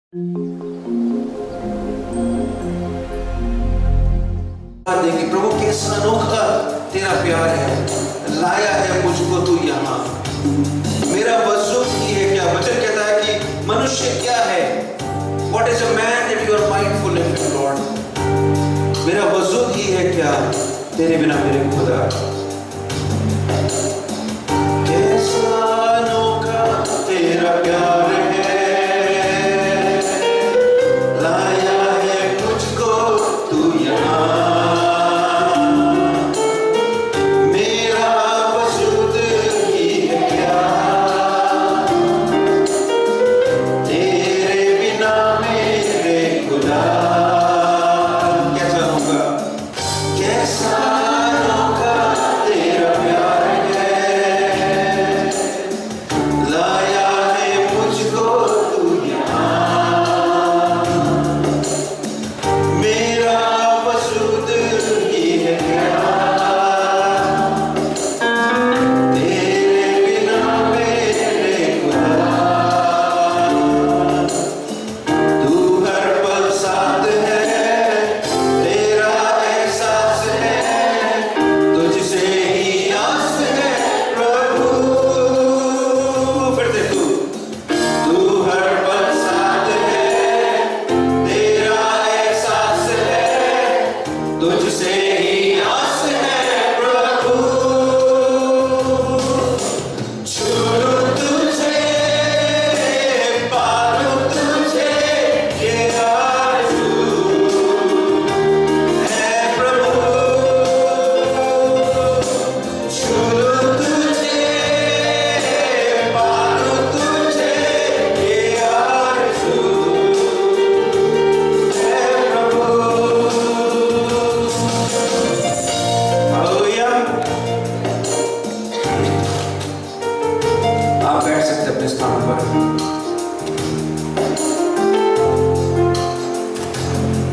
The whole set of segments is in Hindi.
देंगे प्रभु कैसा अनोखा तेरा प्यार है, लाया है मुझको तू यहाँ। मेरा वजूद ही है क्या? वचन कहता है कि मनुष्य क्या है? What is a man that you are mindful of him, Lord? मेरा वजूद ही है क्या तेरे बिना मेरे खुदा? कैसा अनोखा तेरा प्यार है, लाया है मुझको तू यहाँ।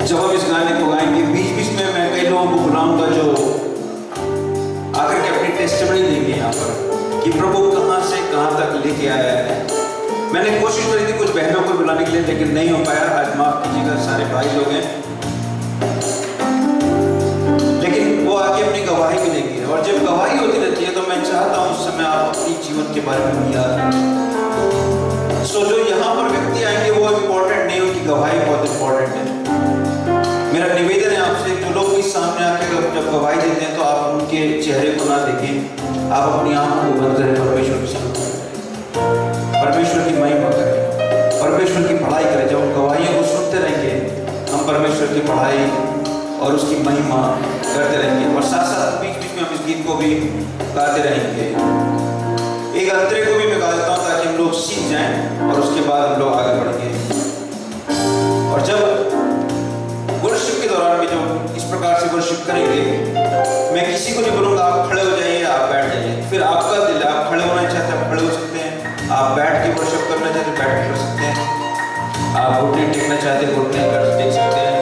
जब हम इस गाने को गाएंगे, बीच बीच में मैं कई लोगों को बुलाऊंगा जो आकर के अपनी टेस्टिमनी देंगे यहाँ पर कि प्रभु कहाँ से कहाँ तक लेके आया है। मैंने कोशिश करी थी कुछ बहनों को बुलाने के लिए, लेकिन नहीं हो पाया। आज माफ कीजिएगा, सारे भाई लोग हैं, लेकिन वो आके अपनी गवाही भी देंगे। और जब गवाही होती रहती है तो मैं चाहता हूँ उस समय आप अपनी जीवन के बारे में याद रखें। सो जो यहाँ पर व्यक्ति आएंगे वो इम्पोर्टेंट नहीं, उनकी गवाही बहुत इम्पोर्टेंट है। मेरा निवेदन है आपसे, जो लोग भी सामने आके जब गवाही देते हैं तो आप उनके चेहरे को ना देखें, आप अपनी आंखों को बंद करें, परमेश्वर के सामने, परमेश्वर की महिमा करें, परमेश्वर की पढ़ाई करें। जब हम गवाहियों को सुनते रहेंगे, हम परमेश्वर की पढ़ाई और उसकी महिमा करते रहेंगे। और साथ साथ बीच बीच में हम इस गीत को भी गाते रहेंगे। एक अंतरे को भी मैं गा देता हूँ ताकि हम लोग सीख जाएं और उसके बाद हम लोग आगे बढ़ेंगे। और जब वर्शिप के दौरान भी जब इस प्रकार से वर्शिप करेंगे, मैं किसी को नहीं बोलूँगा आप खड़े हो जाइए, आप बैठ जाइए। फिर आपका दिल है, आप खड़े होना चाहते हैं आप खड़े हो सकते हैं, आप बैठ के वर्शिप करना चाहते हैं बैठ के कर सकते हैं, आप घुटने टेकना चाहते हैं घुटने कर टेक सकते हैं।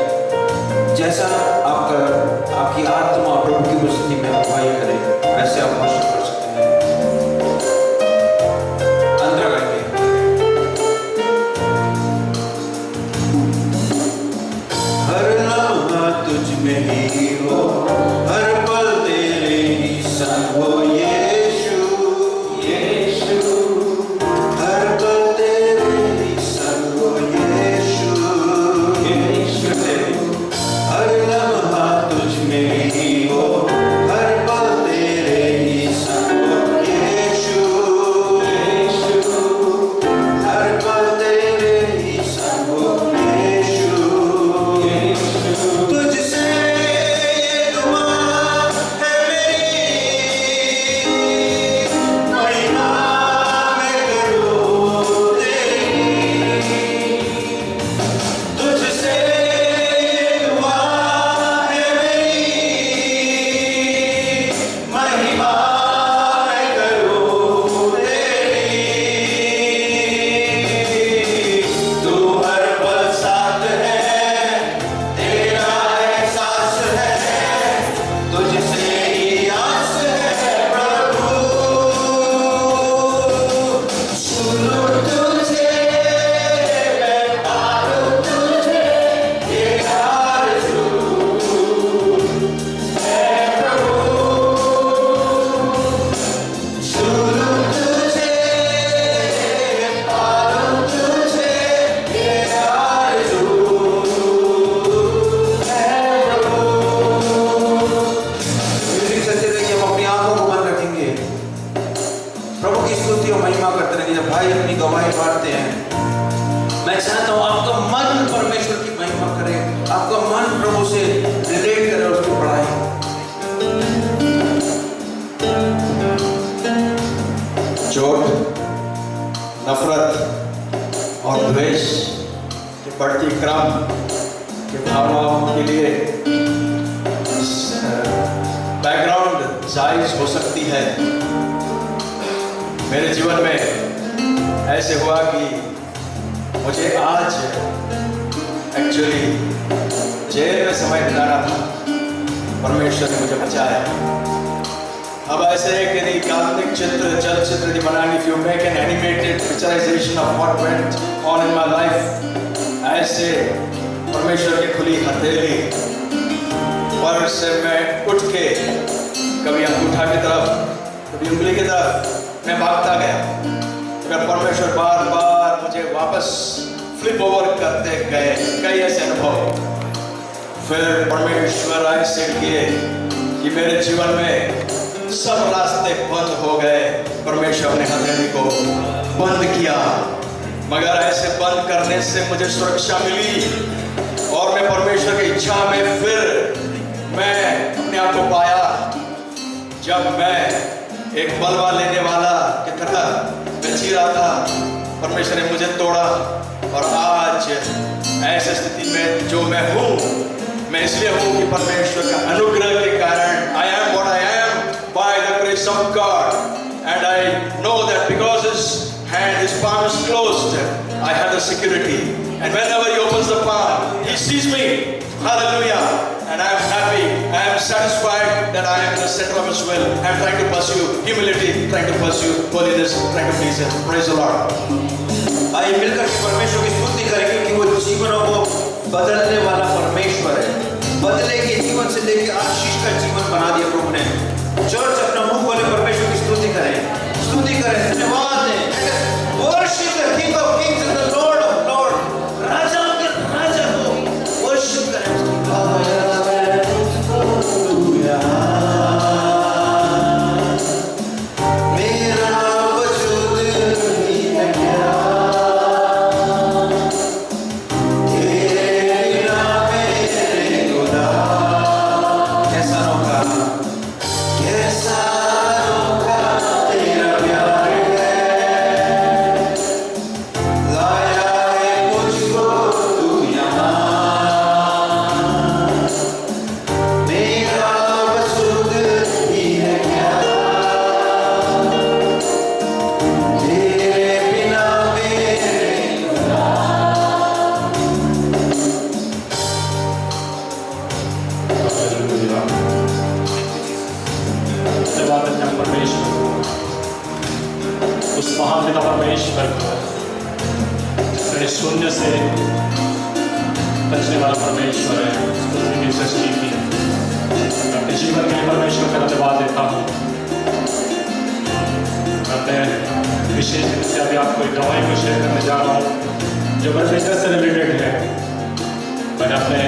जैसा आपकी आत्मा प्रभु की उपस्थिति में अगुवाई करे, वैसे आप वर्शिप कर सकते हैं। अंदर करके हर लम्हा तुझ में ही हो, हर पल तेरे ही संग हो यीशु, यीशु। हर पल तेरे ही संग हो यीशु, यीशु। हर लम्हा तुझ में ही हो, हर पल तेरे ही संग बढ़ती क्रम की भावनाओं के लिए बैकग्राउंड जायज हो सकती है। मेरे जीवन में ऐसे हुआ कि मुझे आज एक्चुअली जेल में समय बिताना था, परमेश्वर ने मुझे बचाया। अब ऐसे है कि काल्पनिक चित्र चलचित्र की बनानी, if you make an animated picturization of what went on in my life, ऐसे परमेश्वर की खुली हथेली पर से मैं उठ के कभी अंगूठा की तरफ कभी उंगली की तरफ मैं भागता गया, अगर परमेश्वर बार बार मुझे वापस फ्लिप ओवर करते गए। कई ऐसे अनुभव फिर परमेश्वर ऐसे किए कि मेरे जीवन में सब रास्ते बंद हो गए। परमेश्वर ने हथेली को बंद किया, मगर ऐसे बंद करने से मुझे सुरक्षा मिली और मैं परमेश्वर की इच्छा में फिर मैं अपने आप को पाया जब मैं एक बलवा लेने वाला की तरह मैं जी रहा था। परमेश्वर ने मुझे तोड़ा और आज ऐसी स्थिति में जो मैं हूँ, मैं इसलिए हूँ कि परमेश्वर का अनुग्रह के कारण I am what I am by the grace of God, and I know that because His hand, His palm is closed, I have the security, and whenever He opens the palm, He sees me. Hallelujah! And I am happy, I am satisfied that I am the center of His will. I am trying to pursue humility, trying to pursue holiness, trying to please Him. Praise the Lord. आइए मिलकर परमेश्वर की स्तुति करें, क्योंकि वो जीवनों को बदलने वाला परमेश्वर है। बदले के जीवन से लेकर आशीष का जीवन बना दिया प्रभु ने। चर्च अपना मुंह खोले परमेश्वर की स्तुति करें, धन्यवाद दें। Worship the king of kings and the lord of lord, राजा के राजा को वर्शिप करें। शून्य से बचने वाला परमेश्वर है, उसकी सृष्टि की। मैं अपने जीवन के लिए परमेश्वर का धन्यवाद देता हूँ। अपने विशेष रूप से अभी आपको एक गवाही को शेयर करने जा रहा हूँ जो मेरे बिजनेस से रिलेटेड है। मैंने अपने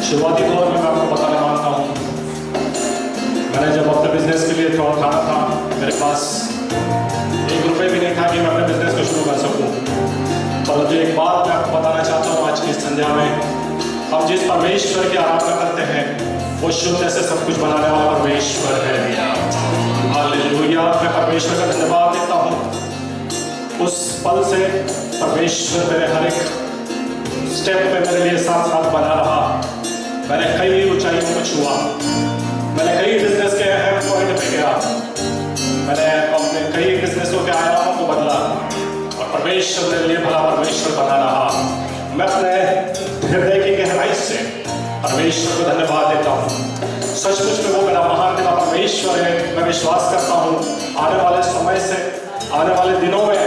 शुरुआती दौर में मैं आपको बताना मांगता हूँ, मैंने जब अपने बिजनेस के लिए थोड़ा खाना था, मेरे पास ₹1 भी नहीं था कि मैं अपने बिजनेस को शुरू कर सकूँ। परंतु एक बात मैं आपको बताना चाहता हूँ आज की संध्या में, हम जिस परमेश्वर की आराधना करते हैं वो शून्य से सब कुछ बनाने वाला परमेश्वर है। हालेलुया! मैं परमेश्वर का धन्यवाद देता हूँ। उस पल से परमेश्वर मेरे हर एक स्टेप पे मेरे लिए साथ साथ बना रहा। मैंने कई ऊंचाइयों को छुआ, मैंने कई बिजनेस के अहम पॉइंट पे गया, मैंने अपने कई बिजनेसों के आयामों को बदला और परमेश्वर मेरे लिए भला परमेश्वर बना रहा। मैं अपने हृदय की गहराई से परमेश्वर को धन्यवाद देता हूँ। सचमुच में वो मेरा महान देवा परमेश्वर है। मैं विश्वास करता हूँ आने वाले समय से, आने वाले दिनों में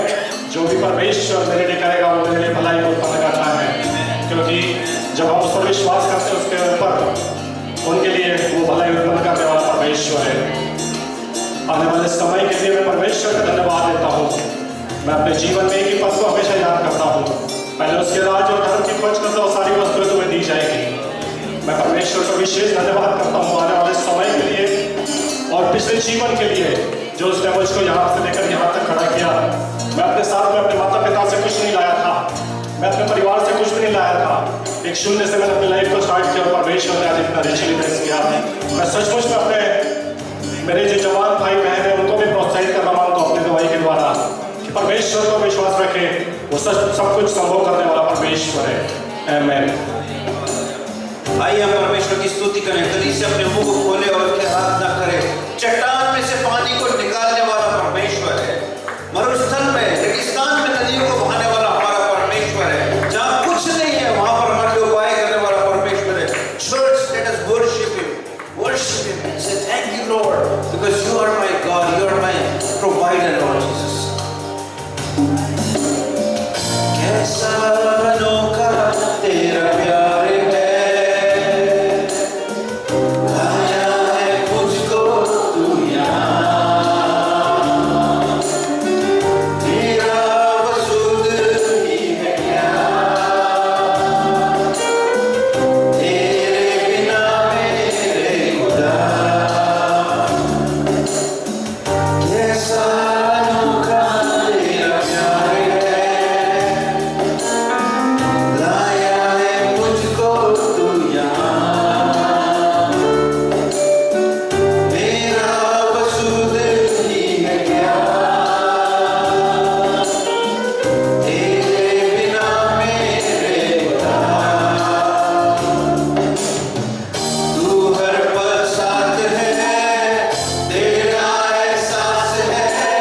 जो भी परमेश्वर मेरे लिए करेगा वो मेरे लिए भलाई को उत्पन्न करना है, क्योंकि जब हम उस पर विश्वास करते हैं उसके ऊपर उनके लिए वो भलाई उत्पन्न करने वाला परमेश्वर है। आने वाले समय के लिए मैं परमेश्वर का धन्यवाद देता हूँ। मैं अपने जीवन में एक ही पद को हमेशा याद करता हूँ, पहले उसके राज और धर्म की खोज करता हूँ, सारी वस्तुएं तुम्हें दी जाएगी। मैं परमेश्वर का विशेष धन्यवाद करता हूँ आने वाले समय के लिए और पिछले जीवन के लिए जो उसने मुझको यहाँ से लेकर यहाँ तक खड़ा किया। मैं अपने साथ में अपने माता पिता से कुछ नहीं लाया था, मैं अपने परिवार से कुछ भी नहीं लाया था। एक शून्य से मैंने अपनी लाइफ को स्टार्ट किया और परमेश्वर ने आज इतना रिचली ब्लेस किया। मैं सचमुच में अपने मेरे जो जवान भाई बहन हैं उनको भी प्रोत्साहित करना मांगता हूँ अपनी दवाई के द्वारा कि परमेश्वर को विश्वास रखें, वो सब कुछ संभव करने वाला परमेश्वर है। आमीन। आइए हम परमेश्वर की स्तुति करें। कभी से अपने मुंह को खोले और उसके आराधना करें। चट्टान में से पानी को निकालने वाला परमेश्वर है। मरुस्थल में, रेगिस्तान में नदियों को बहाने वाला हमारा परमेश्वर है। जहाँ कुछ नहीं है वहां पर हमारे उपाय करने वाला परमेश्वर है। Church, let us worship Him. Worship Him and say, thank you, Lord, because you are my God, you are my provider, Lord Jesus. कैसा अनोखा तेरा प्यार है, लाया है मुझको तू यहाँ, तेरा वजूद ही है क्या, तेरे बिना मेरे खुदा, कैसा अनोखा तेरा प्यार है, लाया है मुझको तू यहाँ, मेरा वजूद ही है क्या, तेरे बिना मेरे खुदा, तू हर पल साथ है, तेरा एहसास है,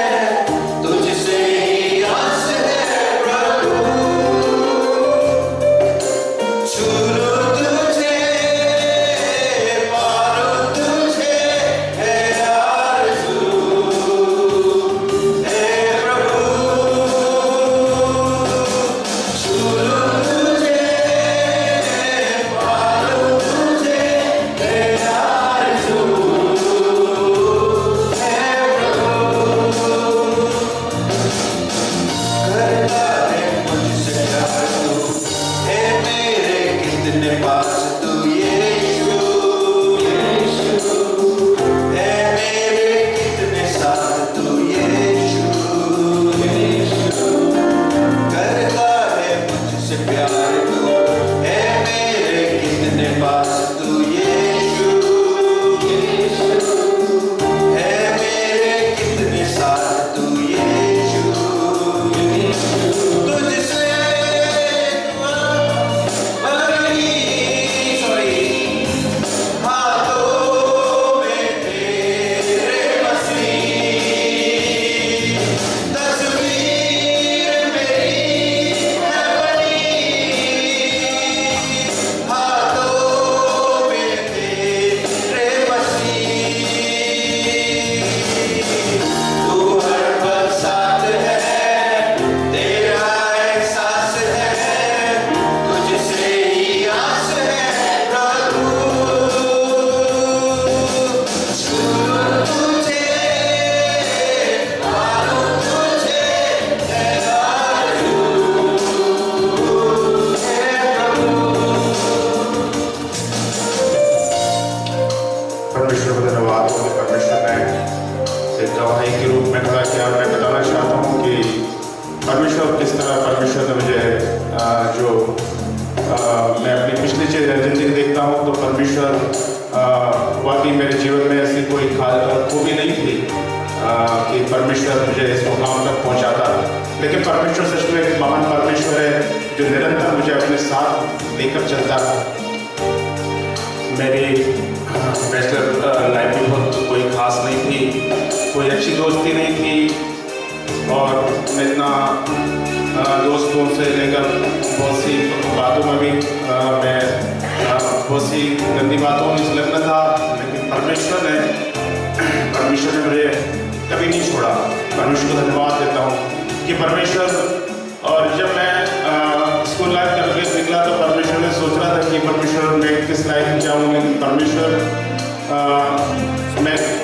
तुझसे ही आस है प्रभु, छू लूं तुझे, पालूं तुझे, है आरज़ू, हे प्रभु, छू लूं तुझे, पालूं तुझे, है आरज़ू, हे प्रभु, करता है मुझसे प्यार तू, हे मेरे कितने पास तू यीशु, हे मेरे कितने साथ तू यीशु, करता है मुझसे प्यार तू, हे मेरे कितने पास तू यीशु, हे मेरे कितने साथ तू यीशु, तुझसे हाथों में तेरे बसी तस्वीर मेरी है बनी, हाथों में तेरे बसी, तू हर पल साथ है, तेरा एहसास है, तुझसे ही आस है प्रभु, छू लूं तुझे, पालूं तुझे, है आरज़ू, हे परमेश्वर को धन्यवाद हो कि परमेश्वर ने एक गवाही के रूप में खड़ा किया। मैं बताना चाहता हूँ कि परमेश्वर किस तरह परमेश्वर ने मुझे मैं अपनी पिछली ज़िंदगी देखता हूँ तो परमेश्वर वाकई मेरे जीवन में ऐसी कोई खूबी नहीं थी कि परमेश्वर मुझे इस मुकाम तक पहुँचाता, लेकिन परमेश्वर सच में एक महान परमेश्वर है जो निरंतर मुझे अपने साथ लेकर चलता है। मेरी बैचलर लाइफ भी बहुत कोई खास नहीं थी, कोई अच्छी दोस्ती नहीं थी और मैं इतना दोस्तों से लेकर बहुत सी बातों में भी मैं बहुत सी गंदी बातों में संलग्न था, लेकिन परमेश्वर ने मुझे कभी नहीं छोड़ा। परमेश्वर को धन्यवाद देता हूँ कि परमेश्वर, और जब मैं स्कूल लाइफ करके निकला तो परमेश्वर ने सोच रहा था कि परमेश्वर मैं किस लाइफ में जाऊँ, लेकिन परमेश्वर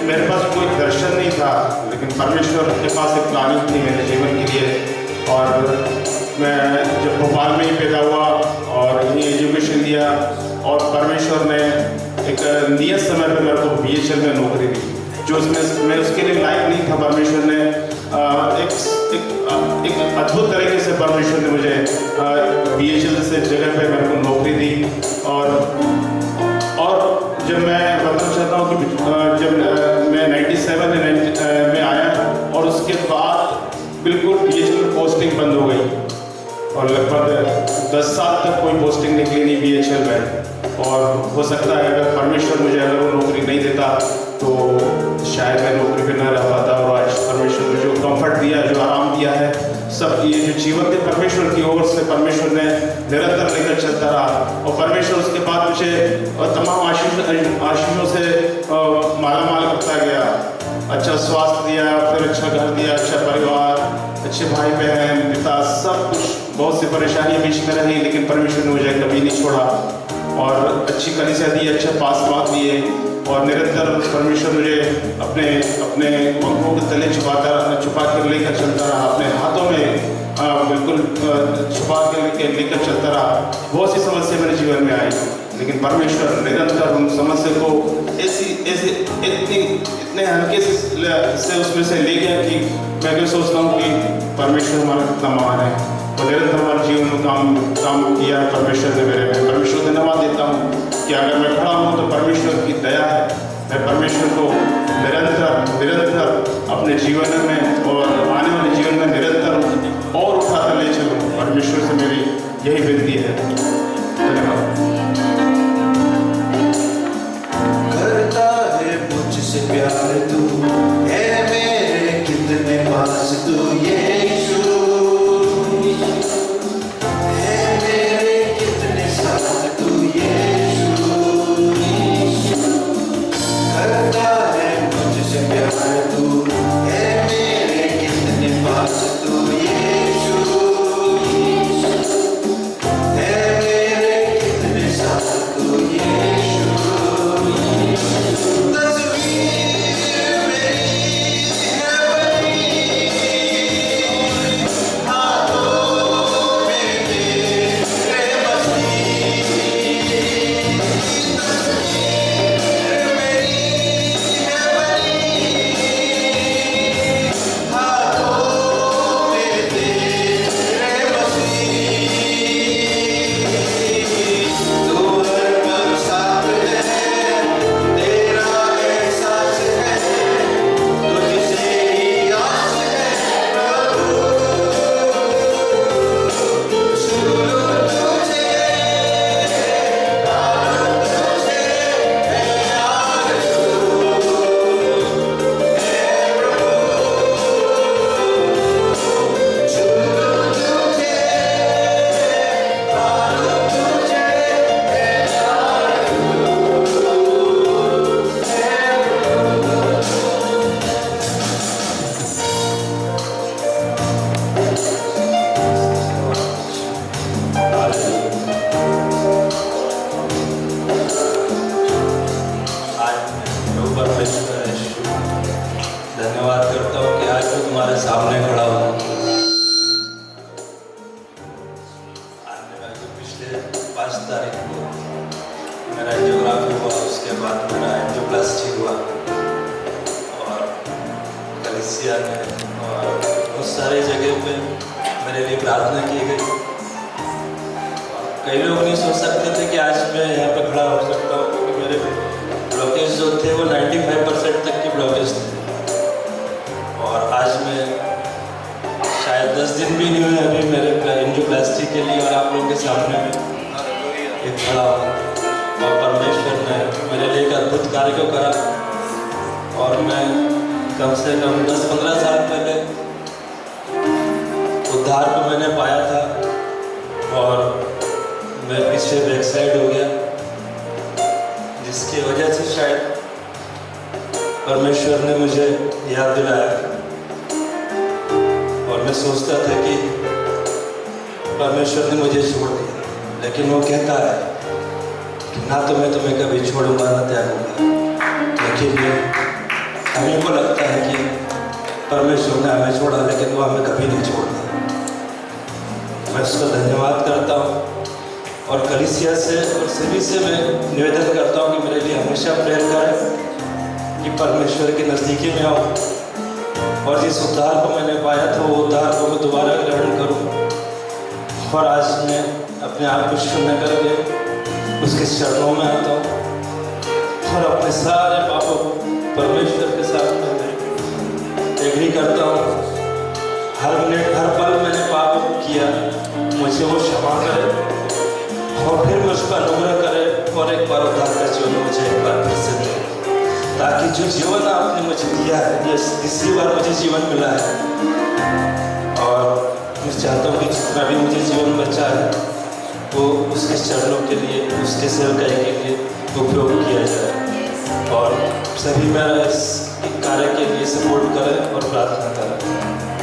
मेरे पास कोई दर्शन नहीं था, लेकिन परमेश्वर के पास एक प्लानिंग थी मेरे जीवन के लिए। और मैं जब भोपाल में ही पैदा हुआ और यहीं एजुकेशन दिया और परमेश्वर ने एक नियत समय पर मेरे को BHL में नौकरी दी, जो उसमें मैं उसके लिए लायक नहीं था। परमेश्वर ने एक अद्भुत तरीके से परमेश्वर ने मुझे BHL से जगह पे मेरे को नौकरी दी। और जब मैं बताना चाहता हूँ कि जब मैं 97 में आया और उसके बाद बिल्कुल BHL पोस्टिंग बंद हो गई तक कोई पोस्टिंग निकली नहीं BHL में, और हो सकता है अगर परमेश्वर मुझे अगर वो नौकरी नहीं देता तो शायद मैं नौकरी पे न रह पाता। और आज परमेश्वर ने जो कंफर्ट दिया, जो आराम दिया है, सब ये जो जीवन थे परमेश्वर की ओर से परमेश्वर ने निरंतर लेकर चलता रहा। और परमेश्वर उसके बाद मुझे तमाम आशीषों से माला माल करता गया। अच्छा स्वास्थ्य दिया, फिर अच्छा घर दिया, अच्छा परिवार, अच्छे भाई बहन, पिता, सब कुछ। बहुत सी परेशानियाँ बीच में रही, लेकिन परमेश्वर ने मुझे कभी नहीं छोड़ा। और अच्छी कलीसिया दी, अच्छे पास मार्क दिए, और निरंतर परमेश्वर मुझे अपने अपने पंखों के तले छुपा कर लेकर चलता रहा, अपने हाथों में बिल्कुल छुपा के लेकर चलता रहा। बहुत सी समस्या मेरे जीवन में आई, लेकिन परमेश्वर निरंतर उन समस्या को इतने हल्के से उसमें से ले गया कि मैं भी सोचता हूँ कि परमेश्वर हमारा कितना महान है। और निरंतर हमारे जीवन में काम किया परमेश्वर ने मेरे में। परमेश्वर को धन्यवाद देता हूँ कि अगर मैं खड़ा हूँ तो परमेश्वर की दया है। मैं परमेश्वर को निरंतर अपने जीवन में और आने वाले जीवन में निरंतर और उठाकर ले चलूँ। परमेश्वर से मेरी यही विनती है। धन्यवाद। करता है मुझसे प्यार तू, है मेरे कितने पास तू यीशु, है मेरे कितने साथ तू यीशु। करता है मुझसे प्यार तू, है मेरे कितने पास तू यीशु, है मेरे कितने साथ तू यीशु। धन्यवाद करता हूँ कि आज मैं तुम्हारे सामने खड़ा हूँ। पिछले 5 तारीख को मेरा एंजियोग्राफी हुआ, उसके बाद मेरा एंजियोप्लास्टी हुआ, और कलीसिया ने और बहुत सारी जगह पे मेरे लिए प्रार्थना की गई। कई लोग नहीं सोच सकते थे कि आज मैं यहाँ पे खड़ा हो सकता हूँ, क्योंकि मेरे ब्लॉकेज जो थे वो 95% तक के ब्लॉकेज थे। और आज मैं शायद 10 दिन भी नहीं हुए अभी मेरे एंजियोप्लास्टी के लिए, और आप लोगों के सामने में एक खड़ा हूँ। और परमेश्वर ने मेरे लिए एक अद्भुत कार्य को करा। और मैं कम से कम 10-15 साल पहले उद्धार को मैंने पाया था, और मैं पीछे बैकसाइड हो गया, जिसकी वजह से शायद परमेश्वर ने मुझे याद दिलाया। और मैं सोचता था कि परमेश्वर ने मुझे छोड़ दिया, लेकिन वो कहता है कि ना तो मैं तुम्हें कभी छोड़ूंगा ना त्यागूंगा। लेकिन हमें को लगता है कि परमेश्वर ने हमें छोड़ा, लेकिन वो हमें कभी नहीं छोड़ता। मैं उसका धन्यवाद करता हूँ, और कलीसिया से और सभी से मैं निवेदन करता हूँ कि मेरे लिए हमेशा प्रेयर करें कि परमेश्वर के नज़दीकी में आऊँ, और जिस उद्धार को मैंने पाया था वो उद्धार को मैं दोबारा ग्रहण करूँ। और आज मैं अपने आप को शून्य करके उसके चरणों में आता हूँ, और अपने सारे पापों को परमेश्वर के साथ मैं एग्री करता हूँ। हर मिनट हर पल मैंने पाप किया, मुझे वो क्षमा करे। ताकि जो जीवन आपने मुझे दिया है, ये तीसरी बार मुझे जीवन मिला है, और मैं चाहता हूँ कि जितना भी मुझे जीवन बचा है वो उसके चरणों के लिए, उसके सेवकाई के लिए उपयोग किया जाए, और सभी मेरा इस कार्य के लिए सपोर्ट करें और प्रार्थना करें।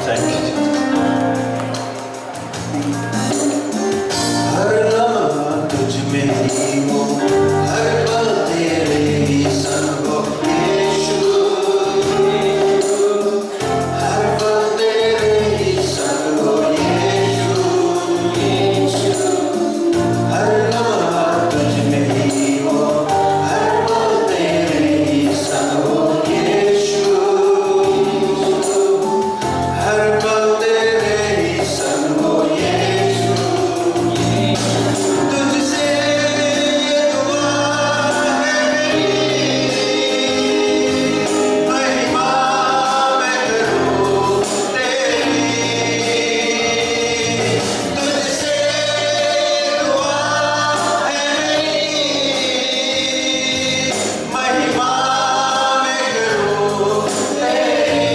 Thank you. हर लम्हा तुझ में ही हो, हर पल तेरे ही संग हो यीशु, हर पल तेरे ही संग हो यीशु, हर लम्हा तुझ में ही हो, हर पल तेरे ही संग हो यीशु, हर पल तेरे ही संग हो यीशु। तुझसे ये दुआ है मेरी, महिमा मैं करूं तेरी, तुझसे ये दुआ है मेरी, महिमा मैं करूं तेरी।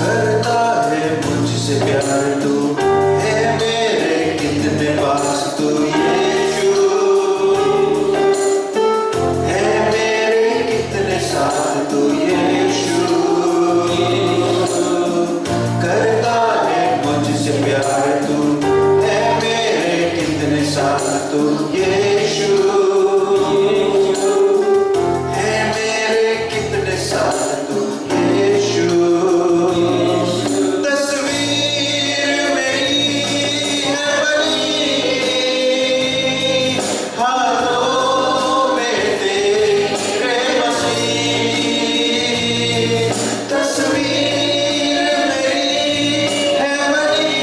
करता है मुझसे प्यार तू, है मेरे कितने पास तू यीशु, है मेरे कितने साथ तू यीशु, करता है मुझसे प्यार तू, है मेरे कितने साथ तू यीशु, है मेरे कितने साथ तू यीशु। तस्वीर मेरी है बनी हाथों में तेरे मसीह, तस्वीर मेरी है बनी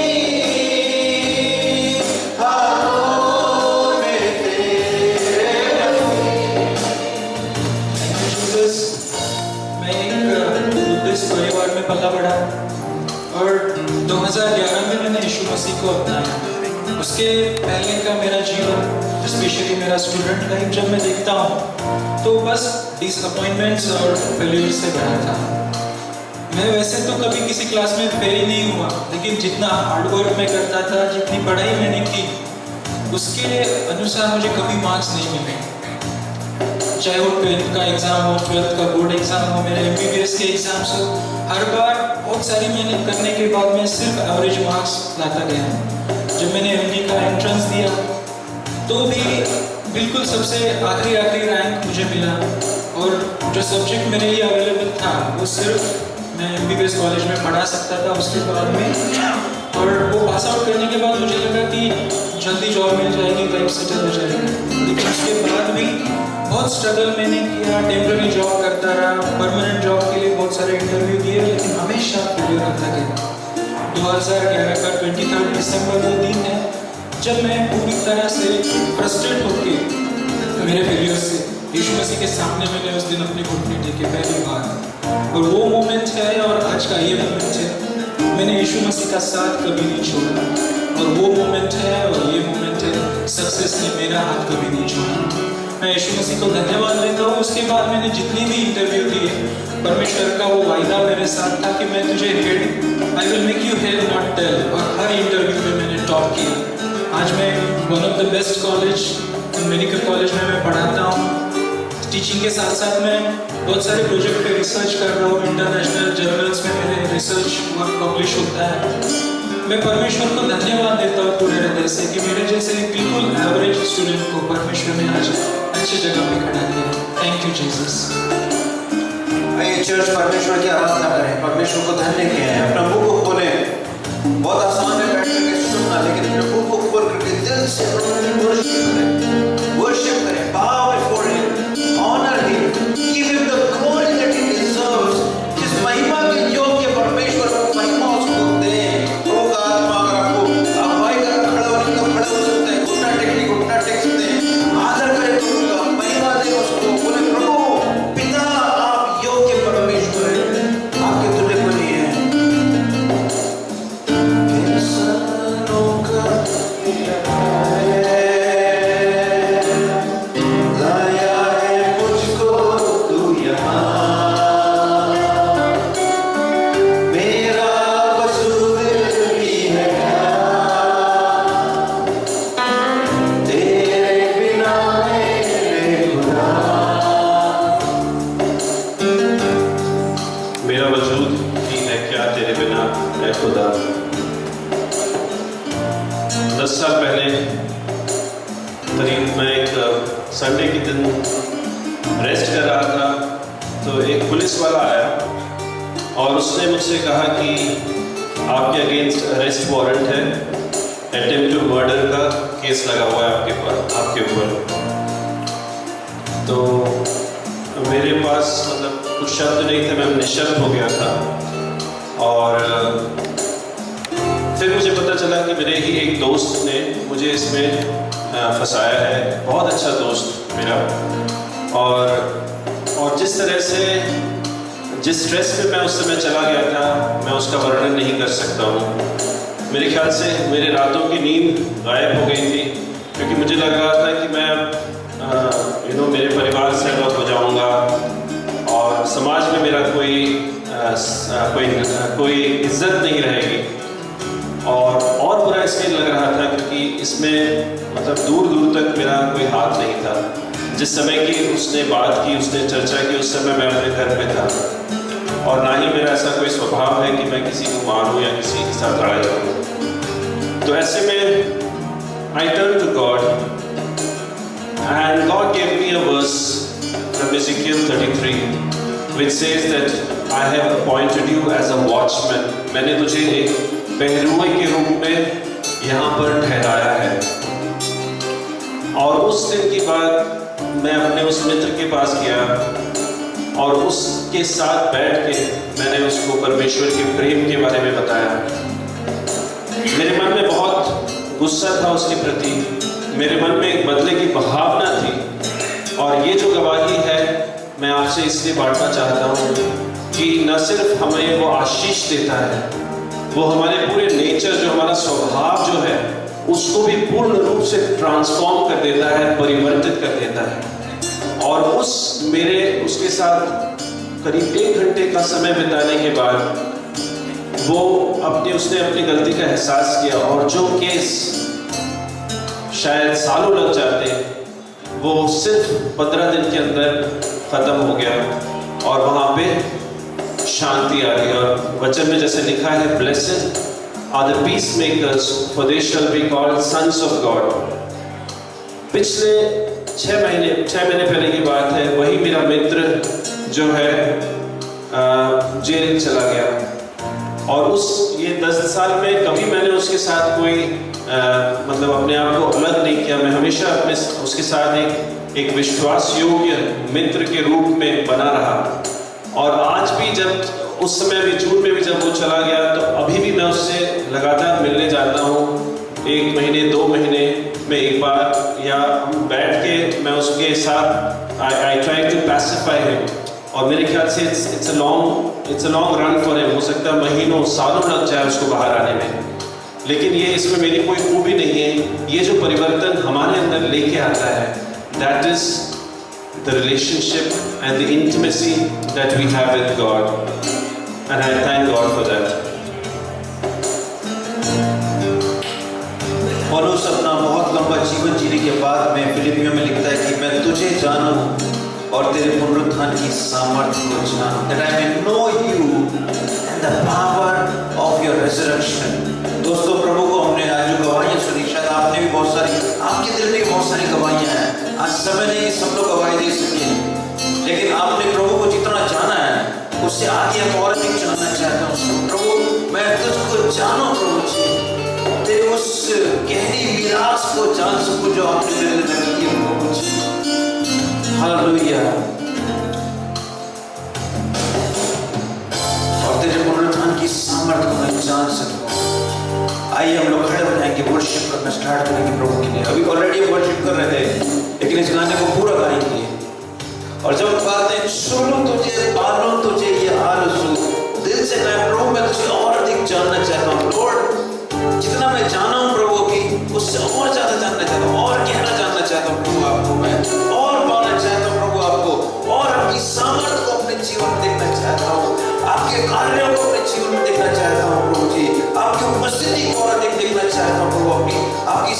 हाथों में तेरे जीसस, मैं एक बुद्धिस्ट परिवार में पला बढ़ा और 2011 में मैंने यीशु मसीह को अपनाया। उसके पहले का मेरा जीवन, स्पेशली मेरा स्टूडेंट लाइफ जब मैं देखता हूँ तो बस डिसअपॉइंटमेंट्स और फेल्यूर से भरा था। मैं वैसे तो कभी किसी क्लास में फेल नहीं हुआ, लेकिन जितना हार्ड वर्क मैं करता था, जितनी पढ़ाई मैंने की, उसके अनुसार मुझे कभी मार्क्स नहीं मिले। चाहे वो 12th का एग्ज़ाम हो, 12th का बोर्ड एग्ज़ाम हो, मेरे MBBS के एग्ज़ाम्स हो, हर बार बहुत सारी मेहनत करने के बाद मैं सिर्फ एवरेज मार्क्स लाता गया। जब मैंने MD का एंट्रेंस दिया तो भी बिल्कुल सबसे आखिरी रैंक मुझे मिला, और जो सब्जेक्ट मेरे लिए अवेलेबल था वो सिर्फ मैं MBBS कॉलेज में पढ़ा सकता था उसके बाद में। और वो पास आउट करने के बाद मुझे लगा कि जल्दी जॉब मिल जाएगी, लाइफ सेटल हो जाएगी, लेकिन उसके बाद भी बहुत स्ट्रगल मैंने किया। टेम्पररी जॉब करता रहा, परमानेंट जॉब के लिए बहुत सारे इंटरव्यू दिए, लेकिन हमेशा फेलियर करता गया। 2011 का 23 दिसंबर वो दिन है जब मैं पूरी तरह से फ्रस्ट्रेट होकर मेरे फेलियर से यीशु मसीह के सामने मैंने उस दिन अपनी घुटने टेके पहली बार। और वो मोमेंट है और आज का ये मोमेंट है, मैंने यीशु मसीह का साथ कभी नहीं छोड़ा, और वो मोमेंट है और ये मोमेंट है, सक्सेस ने मेरा हाथ कभी नहीं छोड़ा। मैं यीशु मसीह को धन्यवाद देता हूँ। उसके बाद मैंने जितनी भी इंटरव्यू दिए, परमेश्वर का वो वायदा मेरे साथ था कि मैं तुझे head, I will make you head not tail, और हर इंटरव्यू में मैंने टॉप किया। आज मैं one of the best college, medical college में मैं पढ़ाता हूँ। टीचिंग के साथ साथ मैं बहुत सारे प्रोजेक्ट पे रिसर्च कर रहा हूँ, इंटरनेशनल जर्नल्स में मेरे रिसर्च वर्क पब्लिश होता है। मैं परमेश्वर को धन्यवाद देता हूँ पूरे हृदय से कि मेरे जैसे बिल्कुल एवरेज स्टूडेंट को परमेश्वर ने आज अच्छी जगह पे खड़ा किया। Thank you Jesus. आइए चर्च परमेश्वर की आराधना करें, परमेश्वर को धन्य किया है। अपना मुंह को खोलें। बहुत आसान है बैठ करके सुनना, लेकिन अपने मुंह को खोल करके दिल से वर्शिप करें, bow before him, honor him, give him the glory that he deserves। जिस महिमा के योग्य परमेश्वर को महिमा उसको दें। प्रभु का आत्मा अगर आपको, आप भाई का खड़ा होने का खड़ा हो सकते हैं, घुटना टेक सकते हैं, आदर करें प्रभु का, महिमा दें उसको, बोले प्रभु पिता आप योग्य परमेश्वर हैं, आपके तुल्य कोई नहीं है। इंसानों का 10 साल पहले करीब मैं एक संडे के दिन रेस्ट कर रहा था, तो एक पुलिस वाला आया और उसने मुझसे कहा कि आपके अगेंस्ट अरेस्ट वारंट है, अटेम्प्ट टू मर्डर का केस लगा हुआ है आपके ऊपर। तो मेरे पास मतलब कुछ शब्द नहीं थे, मैं निशब्द हो गया था। और फिर मुझे पता चला कि मेरे ही एक दोस्त ने मुझे इसमें फंसाया है, बहुत अच्छा दोस्त मेरा। और जिस तरह से जिस स्ट्रेस में मैं उस समय चला गया था, मैं उसका वर्णन नहीं कर सकता हूँ। मेरे ख्याल से मेरे रातों की नींद गायब हो गई थी, क्योंकि मुझे लग रहा था कि मैं मेरे परिवार से अलग हो जाऊंगा और समाज में मेरा कोई इज्जत नहीं रहेगी। और बुरा इसलिए लग रहा था क्योंकि इसमें मतलब दूर दूर तक मेरा कोई हाथ नहीं था। जिस समय की उसने बात की, उसने चर्चा की, उस समय मैं अपने घर पे था और ना ही मेरा ऐसा कोई स्वभाव है कि मैं किसी को मारूं या किसी के साथ लड़ाई करूं। तो ऐसे में I turn to God and God gave me a verse from Ezekiel 33 which says that I have appointed you as a watchman. मैंने तुझे एक पहरुए के रूप में यहाँ पर ठहराया है। और उस दिन की बात मैं अपने उस मित्र के पास गया और उसके साथ बैठ के मैंने उसको परमेश्वर के प्रेम के बारे में बताया। मेरे मन में बहुत गुस्सा था उसके प्रति, मेरे मन में एक बदले की भावना थी। और ये जो गवाही है मैं आपसे इसलिए बांटना चाहता हूँ कि न सिर्फ हमें वो आशीष देता है, वो हमारे पूरे नेचर, जो हमारा स्वभाव जो है, उसको भी पूर्ण रूप से ट्रांसफॉर्म कर देता है, परिवर्तित कर देता है। और उसके साथ करीब 1 घंटे का समय बिताने के बाद उसने अपनी गलती का एहसास किया और जो केस शायद सालों लग जाते, वो सिर्फ 15 दिन के अंदर खत्म हो गया और वहां पे शांति आ गई। और वचन में जैसे लिखा है, blessed are the peacemakers for they shall be called sons of God. पिछले 6 महीने पहले की बात है, वही मेरा मित्र जो है जेल चला गया और ये 10 साल में कभी मैंने उसके साथ कोई मतलब अपने आप को अलग नहीं किया। मैं हमेशा उसके साथ एक विश्वास योग्य मित्र के रूप में बना रहा। और आज भी जब उस समय भी जून में भी जब वो चला गया, तो अभी भी मैं उससे लगातार मिलने जाता हूँ। 1 महीने 2 महीने में एक बार, या हम बैठ के मैं उसके साथ I try to pacify him. और मेरे ख्याल से it's a long run for him. हो सकता है महीनों सालों लग जाए उसको बाहर आने में, लेकिन ये इसमें मेरी कोई खूबी नहीं है। ये जो परिवर्तन हमारे अंदर लेके आता है, that is the relationship and the intimacy that we have with God, and I thank God for that. पौलुस अपना बहुत लंबा जीवन जीने के बाद में फिलिपियों में लिखता है कि मैं तुझे जानूं और तेरे पुनरुत्थान की सामर्थ्य को जानूं, that I may know you and the power of your resurrection। दोस्तों, प्रभु को हमने आज जो गवाहियां सुनी, शायद आपने भी बहुत सारी, आपके दिल में बहुत सारी गवाहियां हैं। आज समय नहीं सब लोग गवाही दे सके, लेकिन आपने प्रभु को जितना जाना है उससे आगे और अधिक जानना चाहता हूँ। प्रभु, मैं तुझको जानूं प्रभु जी, तेरे उस गहरी मिरास को जान सकूं जो आपने मेरे लिए रखी है प्रभु जी। हालेलुया। और तेरे पुनरुत्थान की सामर्थ्य को मैं जान सकूं। आइए हम लोग खड़े हो जाएंगे, वर्शिप करना स्टार्ट करेंगे प्रभु के लिए। अभी ऑलरेडी हम वर्शिप कर रहे थे, लेकिन इस गाने को पूरा गाएंगे। और जब बातें सुनूं तुझे, पालूं तुझे, ये आरज़ू दिल से मैं प्रभु, मैं तुझे और अधिक जानना चाहता हूँ लॉर्ड। जितना मैं जाना हूँ प्रभु की, उससे और ज्यादा जानना चाहता हूँ, और गहरा जानना चाहता हूँ प्रभु आपको, मैं और पाना चाहता हूँ प्रभु आपको, और आपकी सामर्थ्य को अपने जीवन में देखना चाहता हूँ, आपके कार्यों को अपने जीवन में देखना चाहता हूँ प्रभु जी, आपकी उपस्थिति को और अधिक देखना चाहता हूँ प्रभु, आपकी